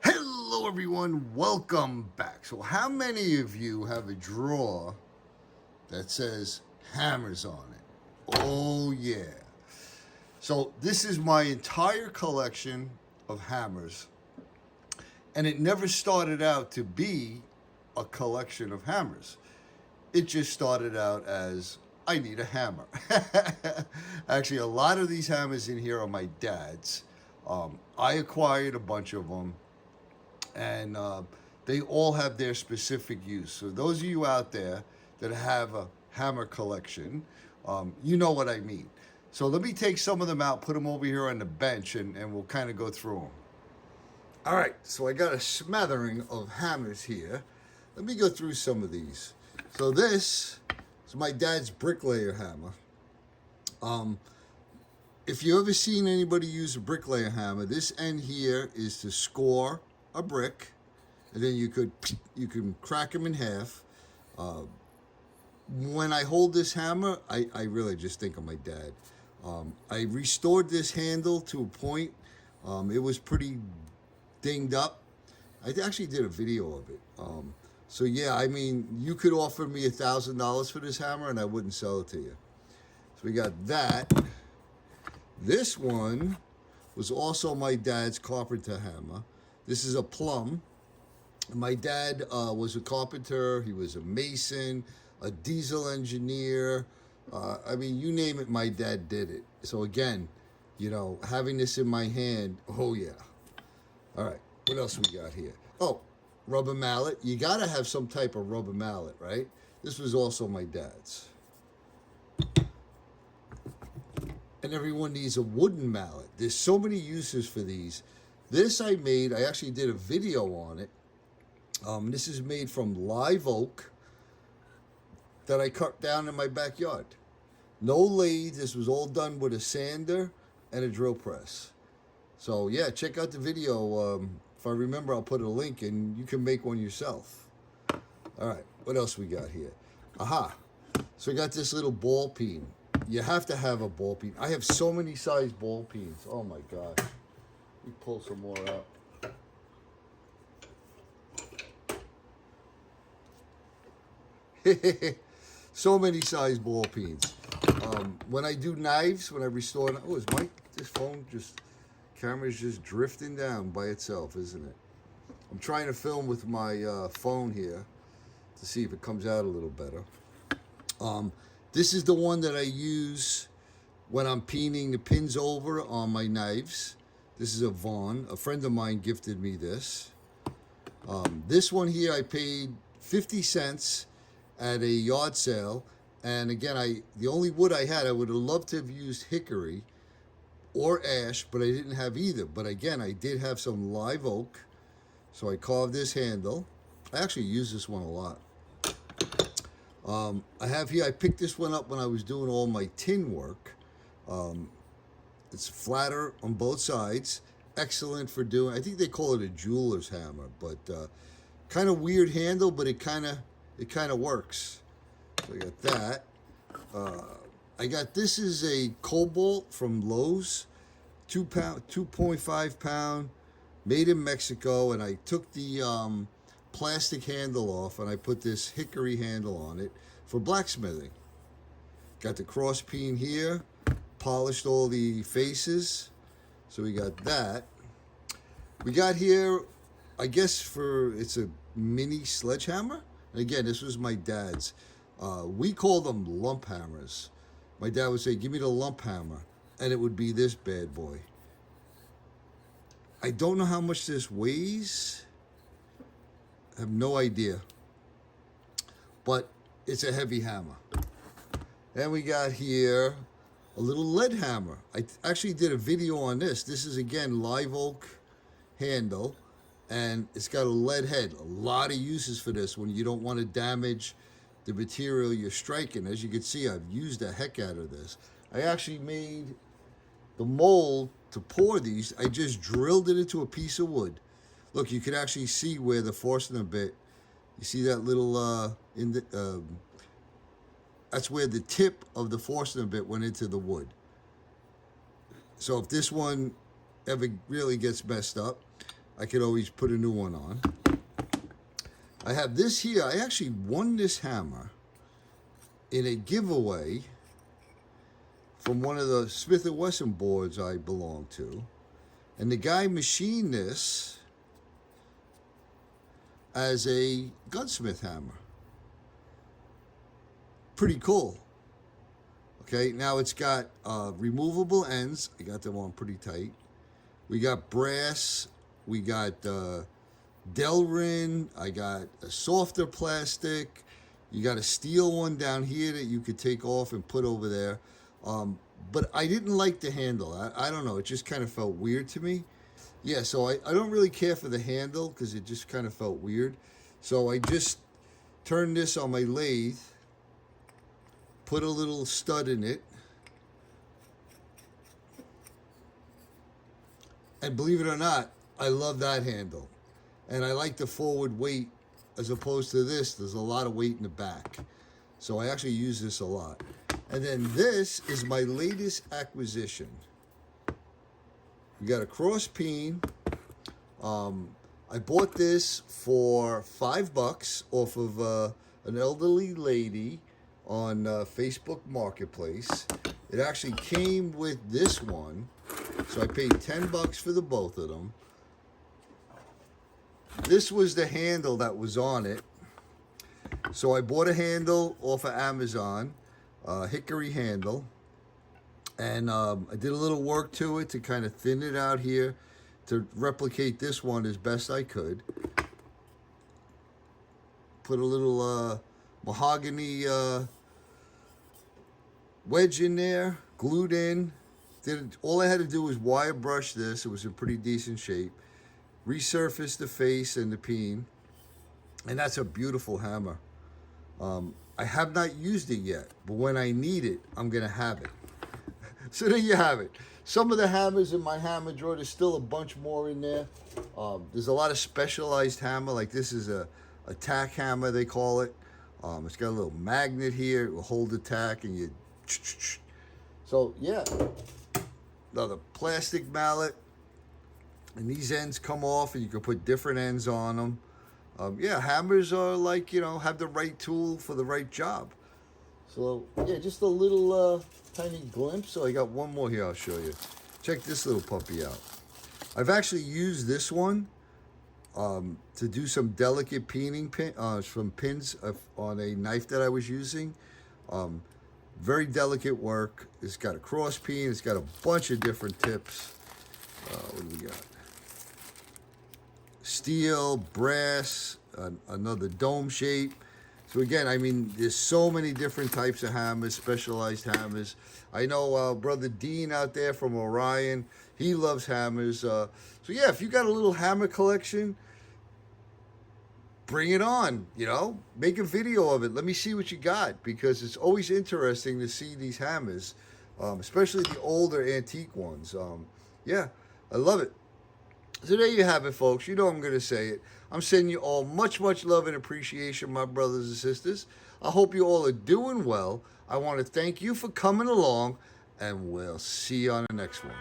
Hello everyone, welcome back. So how many of you have a drawer that says hammers on it? Oh yeah. So this is my entire collection of hammers. And it never started out to be a collection of hammers. It just started out as I need a hammer. Actually, a lot of these hammers in here are my dad's. I acquired a bunch of them, and they all have their specific use. So those of you out there that have a hammer collection, you know what I mean. So let me take some of them out, put them over here on the bench, and we'll kind of go through them. All right, so I got a smattering of hammers here. Let me go through some of these. So this is my dad's bricklayer hammer. If you ever seen anybody use a bricklayer hammer, this end here is to score a brick, and then you can crack them in half. When I hold this hammer, I really just think of my dad. I restored this handle to a point. It was pretty dinged up. I actually did a video of it. So yeah, I mean, you could offer me $1,000 for this hammer and I wouldn't sell it to you. So we got that. This one was also my dad's carpenter hammer. This is a plum. My dad was a carpenter. He was a mason, a diesel engineer. I mean, you name it, my dad did it. So again, you know, having this in my hand, oh yeah. All right, what else we got here? Oh, rubber mallet. You gotta have some type of rubber mallet, right? This was also my dad's. And everyone needs a wooden mallet. There's so many uses for these. This I actually did a video on it. This is made from live oak that I cut down in my backyard. No lathe. This was all done with a sander and a drill press. So yeah, check out the video. If I remember, I'll put a link and you can make one yourself. All right, what else we got here? Aha, so I got this little ball peen. You have to have a ball peen. I have so many size ball peens. Oh my gosh. Let me pull some more out. So many size ball peens. When I do knives, when I restore, oh, this camera's just drifting down by itself, isn't it? I'm trying to film with my phone here to see if it comes out a little better. This is the one that I use when I'm peening the pins over on my knives. This is a Vaughn. A friend of mine gifted me this. This one here I paid 50 cents at a yard sale. And again, the only wood I had, I would have loved to have used hickory or ash, but I didn't have either. But again, I did have some live oak. So I carved this handle. I actually use this one a lot. I have here, I picked this one up when I was doing all my tin work. It's flatter on both sides. Excellent for doing, I think they call it a jeweler's hammer, but kind of weird handle, but it kind of works. So I got that. This is a Cobalt from Lowe's, 2.5 pound, made in Mexico, and I took the plastic handle off and I put this hickory handle on it for blacksmithing. Got the cross peen here, polished all the faces, so we got that. We got here, I guess it's a mini sledgehammer. And again, this was my dad's. We call them lump hammers. My dad would say, give me the lump hammer, and it would be this bad boy. I don't know how much this weighs. I have no idea. But it's a heavy hammer. Then we got here a little lead hammer. I actually did a video on this. This is, again, live oak handle, and it's got a lead head. A lot of uses for this when you don't want to damage the material you're striking. As you can see, I've used the heck out of this. I actually made the mold to pour these. I just drilled it into a piece of wood. Look, you can actually see where the Forstner bit, you see that little, that's where the tip of the Forstner bit went into the wood. So if this one ever really gets messed up, I could always put a new one on. I have this here. I actually won this hammer in a giveaway from one of the Smith & Wesson boards I belong to. And the guy machined this as a gunsmith hammer. Pretty cool. Okay, now it's got removable ends. I got them on pretty tight. We got brass. We got Delrin. I got a softer plastic. You got a steel one down here that you could take off and put over there. But I didn't like the handle. I don't know. It just kind of felt weird to me. Yeah, so I don't really care for the handle because it just kind of felt weird. So I just turned this on my lathe, put a little stud in it, and believe it or not, I love that handle. And I like the forward weight as opposed to this. There's a lot of weight in the back. So I actually use this a lot. And then this is my latest acquisition. We got a cross peen. I bought this for $5 off of an elderly lady on Facebook Marketplace. It actually came with this one, so I paid $10 for the both of them. This was the handle that was on it. So I bought a handle off of Amazon, hickory handle, and I did a little work to it to kind of thin it out here to replicate this one as best I could. Put a little mahogany wedge in there, glued in. All I had to do was wire brush this. It was in pretty decent shape. Resurface the face and the peen, and that's a beautiful hammer. I have not used it yet, but when I need it, I'm gonna have it. So there you have it. Some of the hammers in my hammer drawer, there's still a bunch more in there. There's a lot of specialized hammer, like this is a tack hammer, they call it. It's got a little magnet here, it will hold the tack and you... So yeah, another plastic mallet. And these ends come off and you can put different ends on them. Yeah, hammers are like, you know, have the right tool for the right job. So, yeah, just a little tiny glimpse. So I got one more here I'll show you. Check this little puppy out. I've actually used this one to do some delicate peening from pins on a knife that I was using. Very delicate work. It's got a cross peen. It's got a bunch of different tips. What do we got? Steel, brass, another dome shape. So again, I mean, there's so many different types of hammers, specialized hammers. I know brother Dean out there from Orion, he loves hammers. So yeah, if you got a little hammer collection, bring it on, you know, make a video of it. Let me see what you got, because it's always interesting to see these hammers, especially the older antique ones. Yeah, I love it. So there you have it, folks. You know I'm going to say it. I'm sending you all much, much love and appreciation, my brothers and sisters. I hope you all are doing well. I want to thank you for coming along, and we'll see you on the next one.